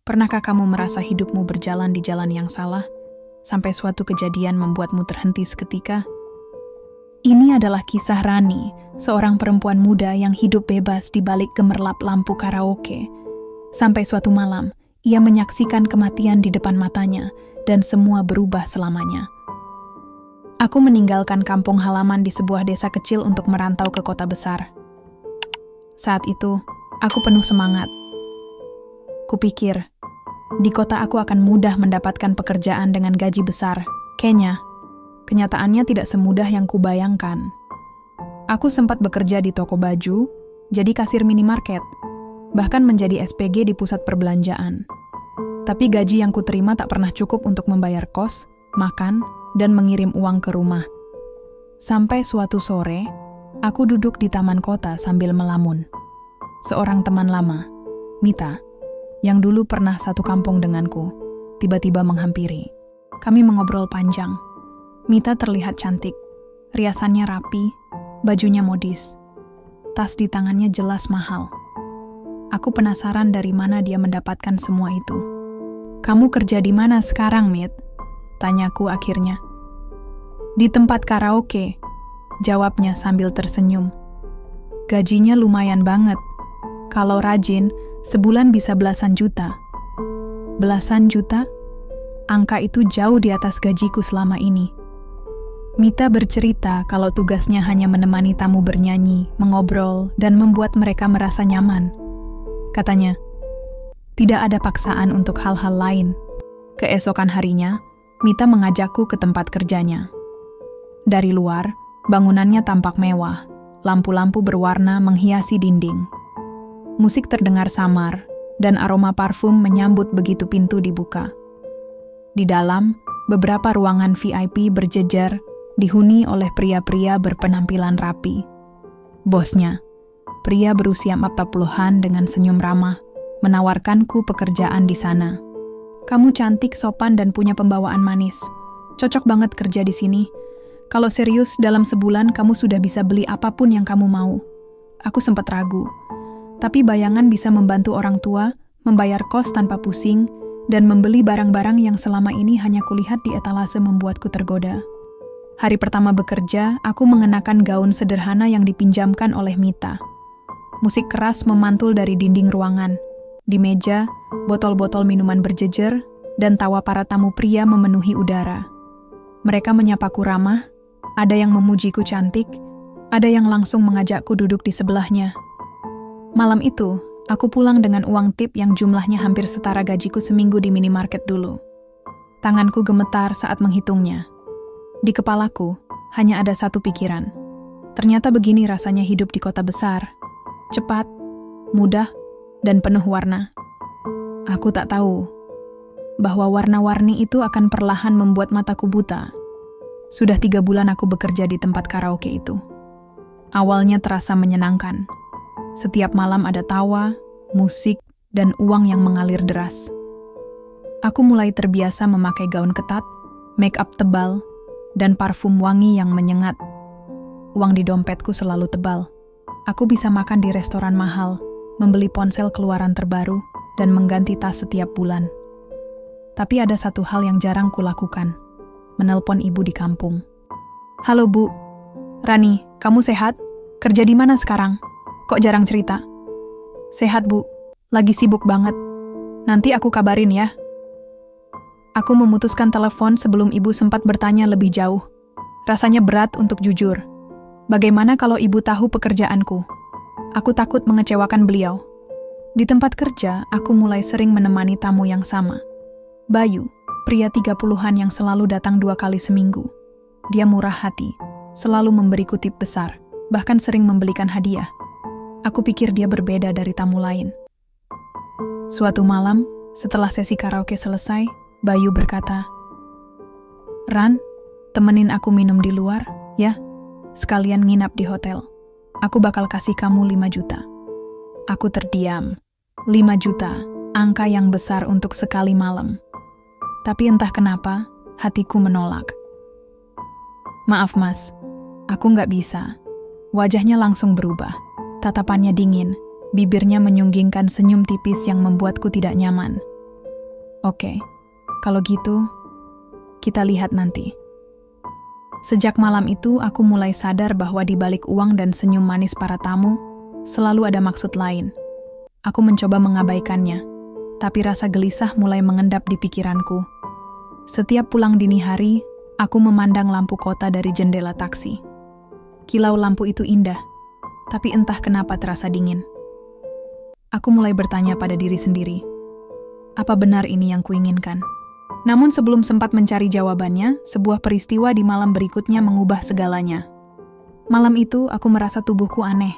Pernahkah kamu merasa hidupmu berjalan di jalan yang salah, sampai suatu kejadian membuatmu terhenti seketika? Ini adalah kisah Rani, seorang perempuan muda yang hidup bebas di balik gemerlap lampu karaoke. Sampai suatu malam, ia menyaksikan kematian di depan matanya, dan semua berubah selamanya. Aku meninggalkan kampung halaman di sebuah desa kecil untuk merantau ke kota besar. Saat itu, aku penuh semangat. Kupikir, di kota aku akan mudah mendapatkan pekerjaan dengan gaji besar. Kayaknya, kenyataannya tidak semudah yang kubayangkan. Aku sempat bekerja di toko baju, jadi kasir minimarket, bahkan menjadi SPG di pusat perbelanjaan. Tapi gaji yang kuterima tak pernah cukup untuk membayar kos, makan, dan mengirim uang ke rumah. Sampai suatu sore, aku duduk di taman kota sambil melamun. Seorang teman lama, Mita, yang dulu pernah satu kampung denganku, tiba-tiba menghampiri. Kami mengobrol panjang. Mita terlihat cantik, riasannya rapi, bajunya modis, tas di tangannya jelas mahal. Aku penasaran dari mana dia mendapatkan semua itu. "Kamu kerja di mana sekarang, Mit?" tanyaku akhirnya. "Di tempat karaoke," jawabnya sambil tersenyum. "Gajinya lumayan banget. Kalau rajin, sebulan bisa belasan juta." Belasan juta? Angka itu jauh di atas gajiku selama ini. Mita bercerita kalau tugasnya hanya menemani tamu bernyanyi, mengobrol, dan membuat mereka merasa nyaman. Katanya, tidak ada paksaan untuk hal-hal lain. Keesokan harinya, Mita mengajakku ke tempat kerjanya. Dari luar, bangunannya tampak mewah, lampu-lampu berwarna menghiasi dinding. Musik terdengar samar, dan aroma parfum menyambut begitu pintu dibuka. Di dalam, beberapa ruangan VIP berjejer, dihuni oleh pria-pria berpenampilan rapi. Bosnya, pria berusia 40-an dengan senyum ramah, menawarkanku pekerjaan di sana. "Kamu cantik, sopan, dan punya pembawaan manis. Cocok banget kerja di sini. Kalau serius, dalam sebulan kamu sudah bisa beli apapun yang kamu mau." Aku sempat ragu. Tapi bayangan bisa membantu orang tua, membayar kos tanpa pusing, dan membeli barang-barang yang selama ini hanya kulihat di etalase membuatku tergoda. Hari pertama bekerja, aku mengenakan gaun sederhana yang dipinjamkan oleh Mita. Musik keras memantul dari dinding ruangan. Di meja, botol-botol minuman berjejer, dan tawa para tamu pria memenuhi udara. Mereka menyapaku ramah, ada yang memujiku cantik, ada yang langsung mengajakku duduk di sebelahnya. Malam itu, aku pulang dengan uang tip yang jumlahnya hampir setara gajiku seminggu di minimarket dulu. Tanganku gemetar saat menghitungnya. Di kepalaku, hanya ada satu pikiran. Ternyata begini rasanya hidup di kota besar. Cepat, mudah, dan penuh warna. Aku tak tahu bahwa warna-warni itu akan perlahan membuat mataku buta. Sudah 3 bulan aku bekerja di tempat karaoke itu. Awalnya terasa menyenangkan. Setiap malam ada tawa, musik, dan uang yang mengalir deras. Aku mulai terbiasa memakai gaun ketat, make up tebal, dan parfum wangi yang menyengat. Uang di dompetku selalu tebal. Aku bisa makan di restoran mahal, membeli ponsel keluaran terbaru, dan mengganti tas setiap bulan. Tapi ada satu hal yang jarang kulakukan, menelpon ibu di kampung. "Halo Bu, Rani, kamu sehat? Kerja di mana sekarang? Kok jarang cerita?" "Sehat Bu, lagi sibuk banget. Nanti aku kabarin ya." Aku memutuskan telepon sebelum ibu sempat bertanya lebih jauh. Rasanya berat untuk jujur. Bagaimana kalau ibu tahu pekerjaanku? Aku takut mengecewakan beliau. Di tempat kerja, aku mulai sering menemani tamu yang sama. Bayu, pria 30-an yang selalu datang 2 kali seminggu. Dia murah hati, selalu memberiku tip besar, bahkan sering membelikan hadiah. Aku pikir dia berbeda dari tamu lain. Suatu malam, setelah sesi karaoke selesai, Bayu berkata, "Ran, temenin aku minum di luar, ya? Sekalian nginap di hotel. Aku bakal kasih kamu 5 juta. Aku terdiam. 5 juta, angka yang besar untuk sekali malam. Tapi entah kenapa, hatiku menolak. "Maaf Mas, aku nggak bisa." Wajahnya langsung berubah. Tatapannya dingin, bibirnya menyunggingkan senyum tipis yang membuatku tidak nyaman. Oke, kalau gitu, kita lihat nanti. Sejak malam itu, aku mulai sadar bahwa di balik uang dan senyum manis para tamu, selalu ada maksud lain. Aku mencoba mengabaikannya, tapi rasa gelisah mulai mengendap di pikiranku. Setiap pulang dini hari, aku memandang lampu kota dari jendela taksi. Kilau lampu itu indah, tapi entah kenapa terasa dingin. Aku mulai bertanya pada diri sendiri, apa benar ini yang kuinginkan? Namun sebelum sempat mencari jawabannya, sebuah peristiwa di malam berikutnya mengubah segalanya. Malam itu, aku merasa tubuhku aneh.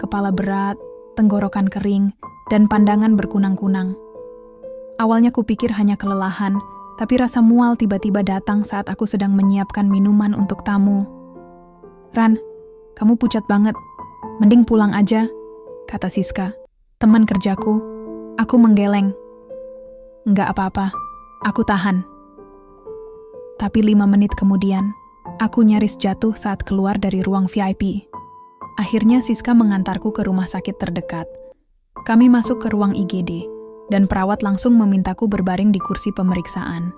Kepala berat, tenggorokan kering, dan pandangan berkunang-kunang. Awalnya kupikir hanya kelelahan, tapi rasa mual tiba-tiba datang saat aku sedang menyiapkan minuman untuk tamu. "Ran, kamu pucat banget. Mending pulang aja," kata Siska, teman kerjaku. Aku menggeleng. "Nggak apa-apa, aku tahan." Tapi 5 menit kemudian, aku nyaris jatuh saat keluar dari ruang VIP. Akhirnya Siska mengantarku ke rumah sakit terdekat. Kami masuk ke ruang IGD, dan perawat langsung memintaku berbaring di kursi pemeriksaan.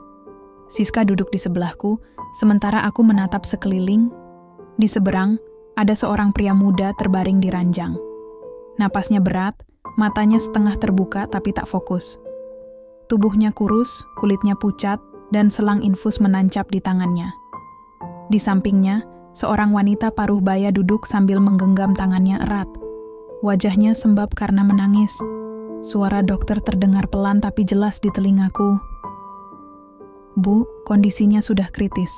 Siska duduk di sebelahku, sementara aku menatap sekeliling. Di seberang, ada seorang pria muda terbaring di ranjang. Napasnya berat, matanya setengah terbuka tapi tak fokus. Tubuhnya kurus, kulitnya pucat, dan selang infus menancap di tangannya. Di sampingnya, seorang wanita paruh baya duduk sambil menggenggam tangannya erat. Wajahnya sembab karena menangis. Suara dokter terdengar pelan tapi jelas di telingaku. "Bu, kondisinya sudah kritis.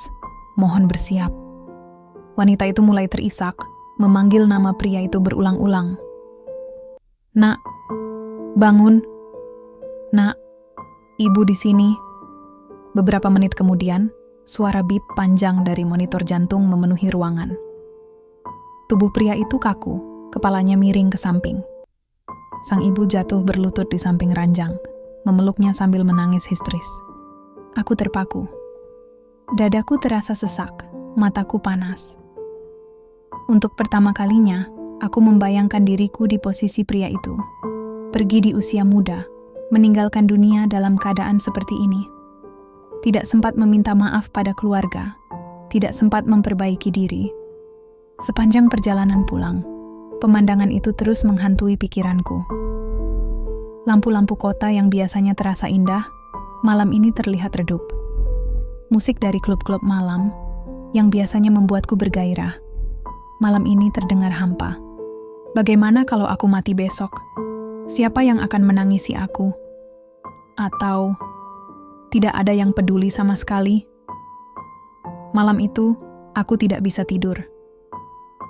Mohon bersiap." Wanita itu mulai terisak, memanggil nama pria itu berulang-ulang. "Nak, bangun. Nak, ibu di sini." Beberapa menit kemudian, suara bip panjang dari monitor jantung memenuhi ruangan. Tubuh pria itu kaku, kepalanya miring ke samping. Sang ibu jatuh berlutut di samping ranjang, memeluknya sambil menangis histeris. Aku terpaku. Dadaku terasa sesak, mataku panas. Untuk pertama kalinya, aku membayangkan diriku di posisi pria itu. Pergi di usia muda, meninggalkan dunia dalam keadaan seperti ini. Tidak sempat meminta maaf pada keluarga, tidak sempat memperbaiki diri. Sepanjang perjalanan pulang, pemandangan itu terus menghantui pikiranku. Lampu-lampu kota yang biasanya terasa indah, malam ini terlihat redup. Musik dari klub-klub malam, yang biasanya membuatku bergairah, malam ini terdengar hampa. Bagaimana kalau aku mati besok? Siapa yang akan menangisi aku? Atau tidak ada yang peduli sama sekali? Malam itu, aku tidak bisa tidur.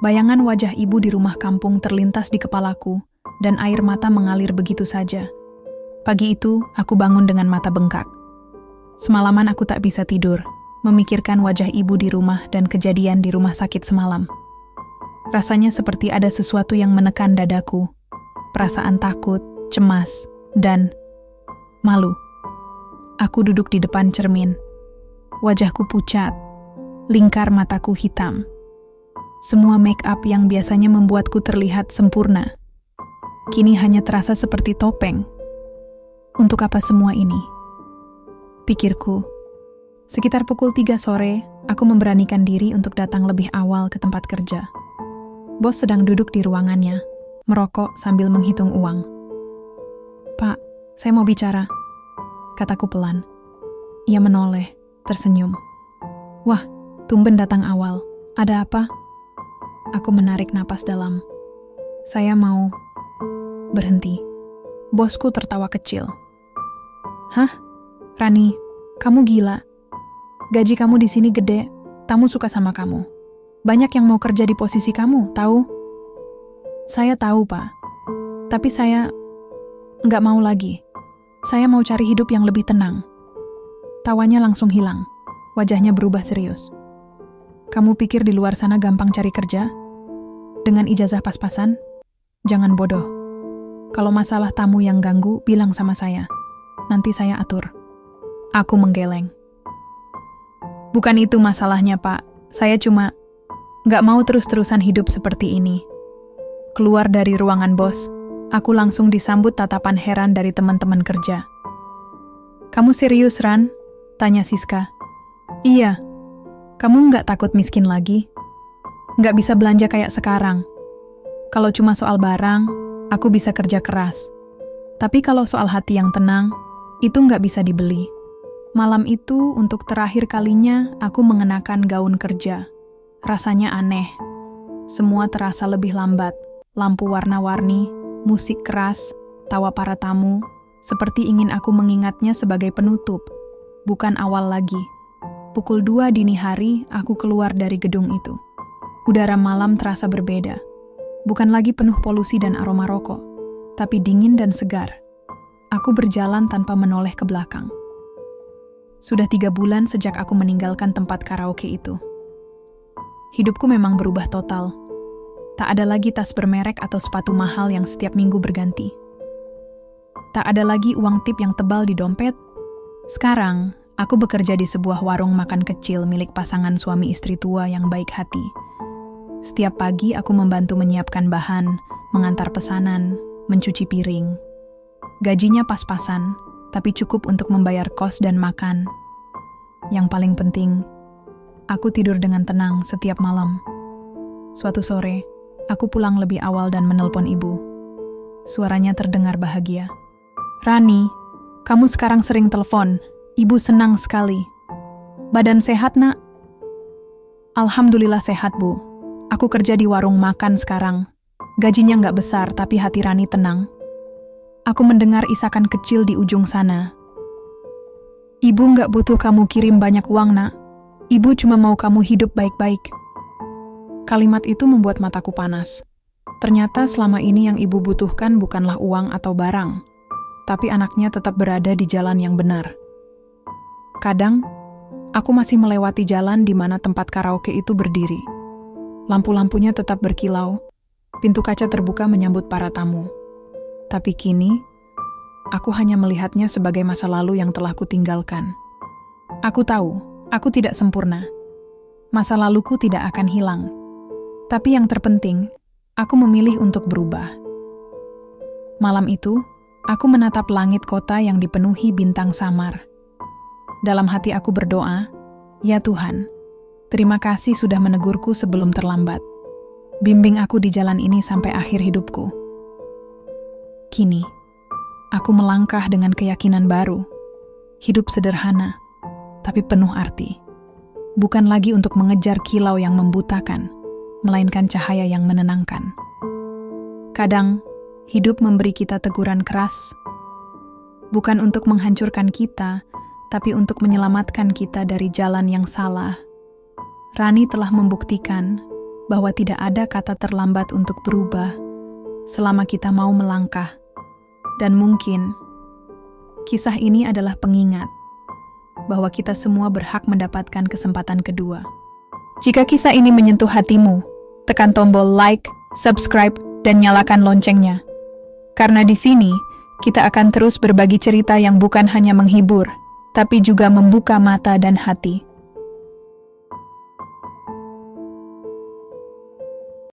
Bayangan wajah ibu di rumah kampung terlintas di kepalaku, dan air mata mengalir begitu saja. Pagi itu, aku bangun dengan mata bengkak. Semalaman aku tak bisa tidur, memikirkan wajah ibu di rumah dan kejadian di rumah sakit semalam. Rasanya seperti ada sesuatu yang menekan dadaku. Perasaan takut, cemas, dan malu. Aku duduk di depan cermin. Wajahku pucat, lingkar mataku hitam. Semua make up yang biasanya membuatku terlihat sempurna, kini hanya terasa seperti topeng. Untuk apa semua ini? Pikirku. Sekitar pukul 3 sore, aku memberanikan diri untuk datang lebih awal ke tempat kerja. Bos sedang duduk di ruangannya, merokok sambil menghitung uang. "Pak, saya mau bicara," kataku pelan. Ia menoleh, tersenyum. "Wah, tumben datang awal. Ada apa?" Aku menarik napas dalam. "Saya mau..." Berhenti. Bosku tertawa kecil. "Hah? Rani, kamu gila. Gaji kamu di sini gede, tamu suka sama kamu. Banyak yang mau kerja di posisi kamu, tahu?" "Saya tahu, Pak. Tapi saya nggak mau lagi. Saya mau cari hidup yang lebih tenang." Tawanya langsung hilang. Wajahnya berubah serius. "Kamu pikir di luar sana gampang cari kerja? Dengan ijazah pas-pasan? Jangan bodoh. Kalau masalah tamu yang ganggu, bilang sama saya. Nanti saya atur." Aku menggeleng. "Bukan itu masalahnya, Pak. Saya cuma nggak mau terus-terusan hidup seperti ini." Keluar dari ruangan bos, aku langsung disambut tatapan heran dari teman-teman kerja. Kamu serius, Ran? Tanya Siska. Iya. Kamu nggak takut miskin lagi? Nggak bisa belanja kayak sekarang. Kalau cuma soal barang, aku bisa kerja keras. Tapi kalau soal hati yang tenang, itu nggak bisa dibeli. Malam itu, untuk terakhir kalinya, aku mengenakan gaun kerja. Rasanya aneh. Semua terasa lebih lambat. Lampu warna-warni, musik keras, tawa para tamu, seperti ingin aku mengingatnya sebagai penutup, bukan awal lagi. Pukul 2 dini hari, aku keluar dari gedung itu. Udara malam terasa berbeda. Bukan lagi penuh polusi dan aroma rokok, tapi dingin dan segar. Aku berjalan tanpa menoleh ke belakang. Sudah 3 bulan sejak aku meninggalkan tempat karaoke itu. Hidupku memang berubah total. Tak ada lagi tas bermerek atau sepatu mahal yang setiap minggu berganti. Tak ada lagi uang tip yang tebal di dompet. Sekarang, aku bekerja di sebuah warung makan kecil milik pasangan suami istri tua yang baik hati. Setiap pagi aku membantu menyiapkan bahan, mengantar pesanan, mencuci piring. Gajinya pas-pasan, tapi cukup untuk membayar kos dan makan. Yang paling penting, aku tidur dengan tenang setiap malam. Suatu sore, aku pulang lebih awal dan menelpon ibu. Suaranya terdengar bahagia. Rani, kamu sekarang sering telepon. Ibu senang sekali. Badan sehat, Nak? Alhamdulillah sehat, Bu. Aku kerja di warung makan sekarang. Gajinya nggak besar, tapi hati Rani tenang. Aku mendengar isakan kecil di ujung sana. Ibu nggak butuh kamu kirim banyak uang, Nak. Ibu cuma mau kamu hidup baik-baik. Kalimat itu membuat mataku panas. Ternyata selama ini yang ibu butuhkan bukanlah uang atau barang, tapi anaknya tetap berada di jalan yang benar. Kadang, aku masih melewati jalan di mana tempat karaoke itu berdiri. Lampu-lampunya tetap berkilau, pintu kaca terbuka menyambut para tamu. Tapi kini, aku hanya melihatnya sebagai masa lalu yang telah kutinggalkan. Aku tahu, aku tidak sempurna. Masa laluku tidak akan hilang. Tapi yang terpenting, aku memilih untuk berubah. Malam itu, aku menatap langit kota yang dipenuhi bintang samar. Dalam hati aku berdoa, ya Tuhan, terima kasih sudah menegurku sebelum terlambat. Bimbing aku di jalan ini sampai akhir hidupku. Kini, aku melangkah dengan keyakinan baru. Hidup sederhana, tapi penuh arti. Bukan lagi untuk mengejar kilau yang membutakan, melainkan cahaya yang menenangkan. Kadang, hidup memberi kita teguran keras, bukan untuk menghancurkan kita, tapi untuk menyelamatkan kita dari jalan yang salah. Rani telah membuktikan bahwa tidak ada kata terlambat untuk berubah selama kita mau melangkah. Dan mungkin, kisah ini adalah pengingat bahwa kita semua berhak mendapatkan kesempatan kedua. Jika kisah ini menyentuh hatimu, tekan tombol like, subscribe, dan nyalakan loncengnya. Karena di sini, kita akan terus berbagi cerita yang bukan hanya menghibur, tapi juga membuka mata dan hati.